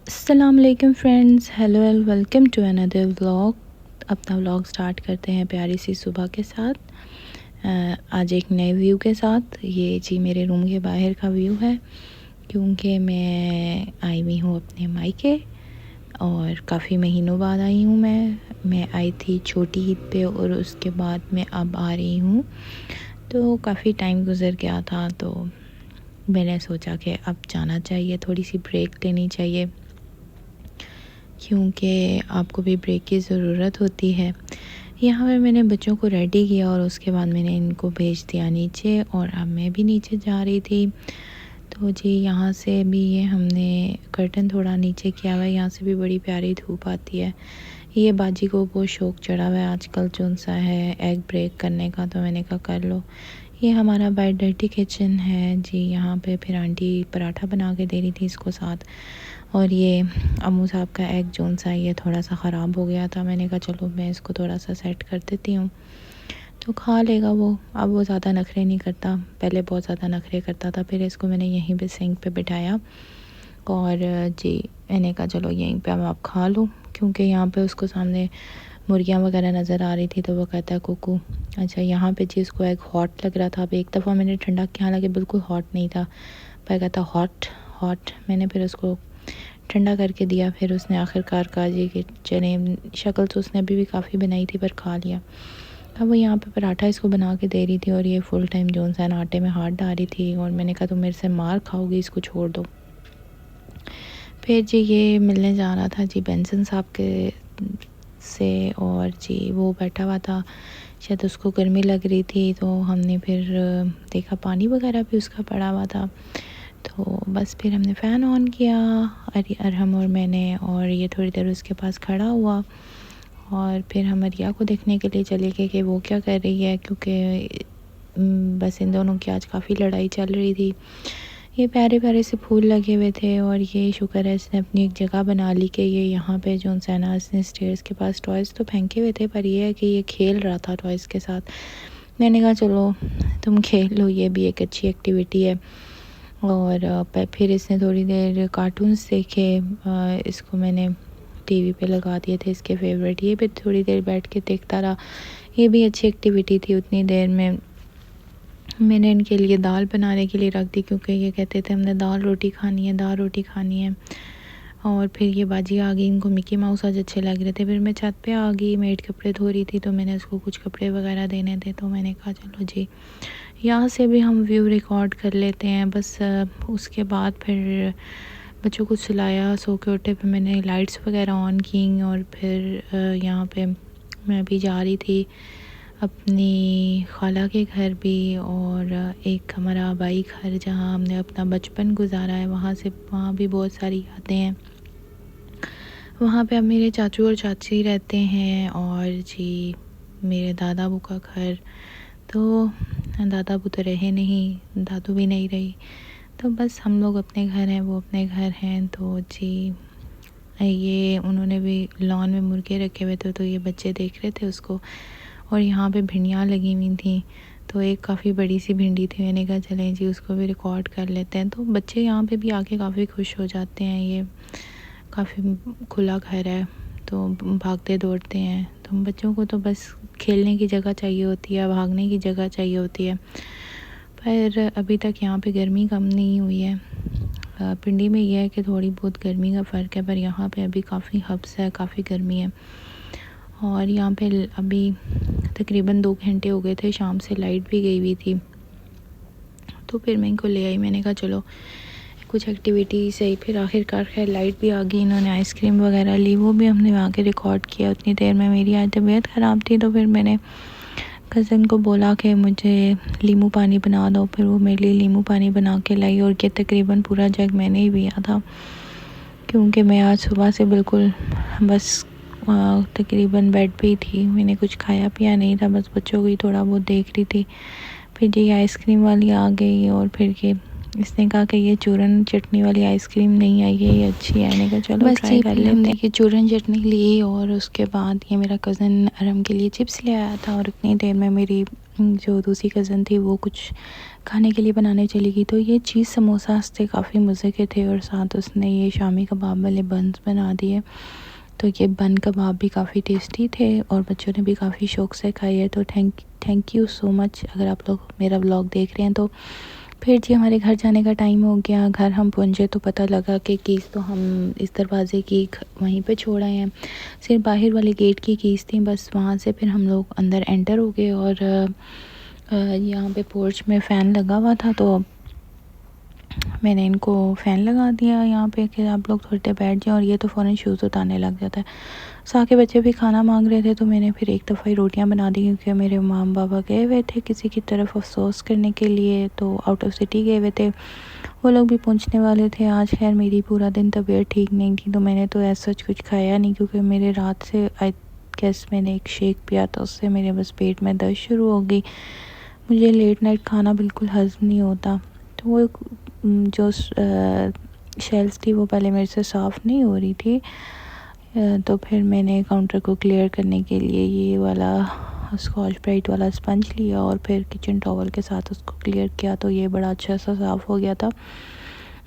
अस्सलामुअलैकुम friends, hello and welcome to another vlog. अपना vlog start करते हैं प्यारी सी सुबह के साथ। आज एक नए व्यू के साथ। ये जी मेरे रूम के बाहर का व्यू है, क्योंकि मैं आई हुई हूँ अपने मायके और काफ़ी महीनों बाद आई हूँ। मैं आई थी छोटी ईद पे और उसके बाद मैं अब आ रही हूँ, तो काफ़ी टाइम गुजर गया था। तो मैंने सोचा कि अब जाना चाहिए, थोड़ी सी ब्रेक लेनी चाहिए, क्योंकि आपको भी ब्रेक की ज़रूरत होती है। यहाँ पे मैंने बच्चों को रेडी किया और उसके बाद मैंने इनको भेज दिया नीचे, और अब मैं भी नीचे जा रही थी। तो जी यहाँ से भी ये हमने कर्टन थोड़ा नीचे किया हुआ है, यहाँ से भी बड़ी प्यारी धूप आती है। ये बाजी को बहुत शौक़ चढ़ा हुआ है आजकल जो सा है एग ब्रेक करने का, तो मैंने कहा कर लो। ये हमारा बाय डर्टी किचन है जी। यहाँ पे फिर आंटी पराठा बना के दे रही थी इसको साथ। और ये अम्मू साहब का एग जोन सा ये थोड़ा सा ख़राब हो गया था, मैंने कहा चलो मैं इसको थोड़ा सा सेट कर देती हूँ, तो खा लेगा वो। अब वो ज़्यादा नखरे नहीं करता, पहले बहुत ज़्यादा नखरे करता था। फिर इसको मैंने यहीं पे सिंक पे बिठाया और जी मैंने कहा चलो यहीं पे अब आप खा लो, क्योंकि यहाँ पे उसको सामने मुर्गियाँ वगैरह नज़र आ रही थी, तो वो कहता है कुकू। अच्छा यहाँ पे जी इसको एग हॉट लग रहा था। अब एक दफ़ा मैंने ठंडा किया, हालांकि बिल्कुल हॉट नहीं था, पर कहता हॉट हॉट। मैंने फिर उसको ठंडा करके दिया। फिर उसने आखिरकार कहा जी कि चने, शक्ल तो उसने अभी भी काफ़ी बनाई थी पर खा लिया। अब वो यहाँ पे पराठा इसको बना के दे रही थी और ये फुल टाइम जोन सा आटे में हाथ डाल रही थी, और मैंने कहा तुम मेरे से मार खाओगी, इसको छोड़ दो। फिर जी ये मिलने जा रहा था जी बेंसन साहब के से, और जी वो बैठा हुआ था, शायद उसको गर्मी लग रही थी, तो हमने फिर देखा पानी वगैरह भी उसका पड़ा हुआ था। तो बस फिर हमने फ़ैन ऑन किया अरहम और मैंने, और ये थोड़ी देर उसके पास खड़ा हुआ, और फिर हम रिया को देखने के लिए चले गए कि वो क्या कर रही है, क्योंकि बस इन दोनों की आज काफ़ी लड़ाई चल रही थी। ये प्यारे प्यारे से फूल लगे हुए थे, और ये शुक्र है इसने अपनी एक जगह बना ली कि ये यहाँ पे जो है ना, इसने स्टेयर्स के पास टॉयज़ तो फेंके हुए थे, पर ये है कि ये खेल रहा था टॉयज़ के साथ। मैंने कहा चलो तुम खेल लो, ये भी एक अच्छी एक्टिविटी है। और फिर इसने थोड़ी देर कार्टून्स देखे। इसको मैंने टीवी पे लगा दिए थे इसके फेवरेट, ये भी थोड़ी देर बैठ के देखता रहा। ये भी अच्छी एक्टिविटी थी। उतनी देर में मैंने इनके लिए दाल बनाने के लिए रख दी, क्योंकि ये कहते थे हमने दाल रोटी खानी है, दाल रोटी खानी है। और फिर ये बाजी आ गई, इनको मिकी माउस आज अच्छे लग रहे थे। फिर मैं छत पे आ गई, मेड कपड़े धो रही थी, तो मैंने उसको कुछ कपड़े वगैरह देने थे, तो मैंने कहा चलो जी यहाँ से भी हम व्यू रिकॉर्ड कर लेते हैं। बस उसके बाद फिर बच्चों को सुलाया, सो के उठे, फिर मैंने लाइट्स वगैरह ऑन की, और फिर यहाँ पे मैं भी जा रही थी अपनी खाला के घर भी, और एक हमारा आबाई घर जहाँ हमने अपना बचपन गुजारा है, वहाँ भी बहुत सारी यादें हैं। वहाँ पे अब मेरे चाचू और चाची रहते हैं, और जी मेरे दादा अबू का घर। तो दादा अबू तो रहे नहीं, दादू भी नहीं रही, तो बस हम लोग अपने घर हैं, वो अपने घर हैं। तो जी ये उन्होंने भी लॉन में मुर्गे रखे हुए थे, तो ये बच्चे देख रहे थे उसको, और यहाँ पे भिंडियाँ लगी हुई थी, तो एक काफ़ी बड़ी सी भिंडी थी। मैंने कहा चलें जी उसको भी रिकॉर्ड कर लेते हैं। तो बच्चे यहाँ पे भी आके काफ़ी खुश हो जाते हैं। ये काफ़ी खुला घर है, तो भागते दौड़ते हैं। तो बच्चों को तो बस खेलने की जगह चाहिए होती है, भागने की जगह चाहिए होती है। पर अभी तक यहाँ पे गर्मी कम नहीं हुई है। पिंडी में यह है कि थोड़ी बहुत गर्मी का फ़र्क है, पर यहाँ पे अभी काफ़ी हब्स है, काफ़ी गर्मी है। और यहाँ पे अभी तकरीबन 2 घंटे हो गए थे, शाम से लाइट भी गई हुई थी, तो फिर मैं इनको ले आई। मैंने कहा चलो कुछ एक्टिविटी सही। फिर आखिरकार खैर लाइट भी आ गई, इन्होंने आइसक्रीम वगैरह ली, वो भी हमने वहाँ के रिकॉर्ड किया। उतनी देर में मेरी आज तबीयत ख़राब थी, तो फिर मैंने कज़न को बोला कि मुझे नींबू पानी बना दो, फिर वो मेरे लिए नींबू पानी बना के लाई, और ये तकरीबन पूरा जग मैंने ही पिया था, क्योंकि मैं आज सुबह से बिल्कुल बस तकरीबन बेड पे ही थी। मैंने कुछ खाया पिया नहीं था, बस बच्चों को ही थोड़ा बहुत देख रही थी। फिर ये आइसक्रीम वाली आ गई, और फिर ये इसने कहा कि ये चूरन चटनी वाली आइसक्रीम नहीं आई है, ये अच्छी है। मैंने कहा चलो ट्राई कर लेते हैं। ये चूरन चटनी ली, और उसके बाद ये मेरा कज़न अरम के लिए चिप्स ले आया था, और उतनी देर में मेरी जो दूसरी कज़न थी वो कुछ खाने के लिए बनाने चली गई। तो ये चीज़ समोसास थे, काफ़ी मज़े के थे और साथ उसने ये शामी कबाब वाले बन्स बना दिए। तो ये बन कबाब भी काफ़ी टेस्टी थे और बच्चों ने भी काफ़ी शौक़ से खाई है। तो थैंक यू सो मच। अगर आप लोग मेरा व्लॉग देख रहे हैं तो फिर जी हमारे घर जाने का टाइम हो गया। घर हम पहुँचे तो पता लगा कि कीज़ तो हम इस दरवाज़े की वहीं पे छोड़ आए हैं, सिर्फ बाहर वाले गेट की कीज़ थी बस। वहाँ से फिर हम लोग अंदर एंटर हो गए और यहाँ पे पोर्च में फ़ैन लगा हुआ था तो मैंने इनको फ़ैन लगा दिया यहाँ पे कि आप लोग थोड़ी देर बैठ जाएं। और ये तो फ़ौरन शूज़ उतारने लग जाता है। साथ के बच्चे भी खाना मांग रहे थे तो मैंने फिर एक दफ़ा ही रोटियां बना दी, क्योंकि मेरे माम बाबा गए हुए थे किसी की तरफ अफसोस करने के लिए, तो आउट ऑफ सिटी गए हुए थे। वो लोग भी पहुँचने वाले थे आज। खैर मेरी पूरा दिन तबीयत ठीक नहीं थी तो मैंने तो ऐसा कुछ खाया नहीं, क्योंकि मेरे रात से आई गेस मैंने एक शेक पिया था, उससे मेरे बस पेट में दर्द शुरू हो गई। मुझे लेट नाइट खाना बिल्कुल हज़म नहीं होता। तो वो जो शेल्फ़ थी वो पहले मेरे से साफ़ नहीं हो रही थी, तो फिर मैंने काउंटर को क्लियर करने के लिए ये वाला स्कॉच ब्राइट वाला स्पंज लिया और फिर किचन टॉवल के साथ उसको क्लियर किया तो ये बड़ा अच्छा सा साफ़ हो गया था।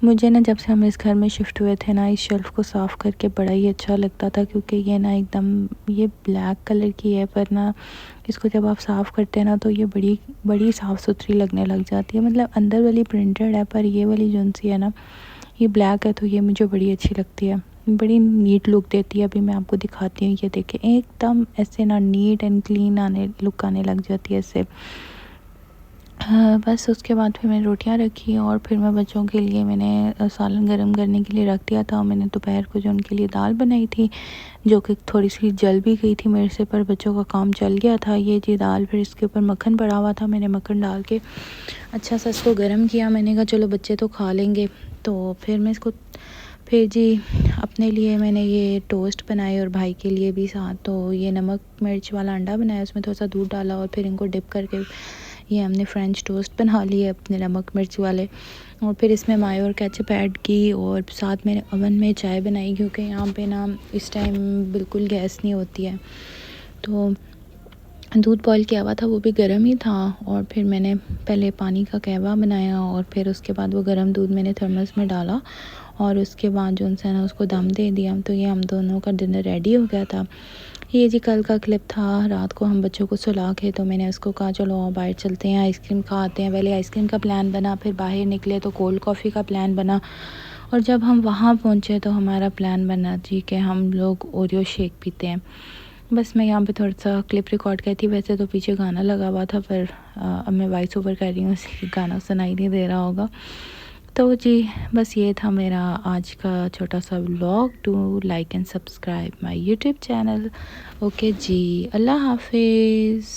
मुझे ना जब से हम इस घर में शिफ्ट हुए थे ना, इस शेल्फ़ को साफ़ करके बड़ा ही अच्छा लगता था, क्योंकि ये ना एकदम ये ब्लैक कलर की है, पर ना इसको जब आप साफ़ करते हैं ना तो ये बड़ी बड़ी साफ़ सुथरी लगने लग जाती है। मतलब अंदर वाली प्रिंटेड है पर ये वाली जो सी है ना ये ब्लैक है, तो ये मुझे बड़ी अच्छी लगती है, बड़ी नीट लुक देती है। अभी मैं आपको दिखाती हूँ, ये देखिए एकदम ऐसे ना नीट एंड क्लीन लुक आने लग जाती है इससे। बस उसके बाद फिर मैंने रोटियां रखी और फिर मैं बच्चों के लिए मैंने सालन गर्म करने के लिए रख दिया था। मैंने दोपहर को जो उनके लिए दाल बनाई थी, जो कि थोड़ी सी जल भी गई थी मेरे से, पर बच्चों का काम चल गया था। ये जी दाल, फिर इसके ऊपर मक्खन पड़ा हुआ था, मैंने मक्खन डाल के अच्छा सा इसको गर्म किया। मैंने कहा चलो बच्चे तो खा लेंगे, तो फिर मैं इसको फिर जी अपने लिए मैंने ये टोस्ट बनाए और भाई के लिए भी साथ। तो ये नमक मिर्च वाला अंडा बनाया, उसमें थोड़ा सा दूध डाला और फिर इनको डिप करके ये हमने फ्रेंच टोस्ट बना लिए अपने नमक मिर्च वाले। और फिर इसमें मायो और केचप ऐड की और साथ मैंने ओवन में चाय बनाई, क्योंकि यहाँ पे ना इस टाइम बिल्कुल गैस नहीं होती है। तो दूध बॉईल किया हुआ था, वो भी गर्म ही था। और फिर मैंने पहले पानी का कहवा बनाया और फिर उसके बाद वो गर्म दूध मैंने थर्मस में डाला और उसके बाद जो है ना उसको दम दे दिया। तो ये हम दोनों का डिनर रेडी हो गया था। ये जी कल का क्लिप था। रात को हम बच्चों को सुला के तो मैंने उसको कहा चलो बाहर चलते हैं, आइसक्रीम खाते हैं। पहले आइसक्रीम का प्लान बना, फिर बाहर निकले तो कोल्ड कॉफ़ी का प्लान बना, और जब हम वहाँ पहुँचे तो हमारा प्लान बना जी कि हम लोग ओरियो शेक पीते हैं। बस मैं यहाँ पे थोड़ा सा क्लिप रिकॉर्ड की थी, वैसे तो पीछे गाना लगा हुआ था, पर अब मैं वॉइस ओवर कर रही हूँ इसलिए गाना सुनाई नहीं दे रहा होगा। तो जी बस ये था मेरा आज का छोटा सा vlog. To like and subscribe my YouTube channel. Okay जी, अल्लाह हाफिज़।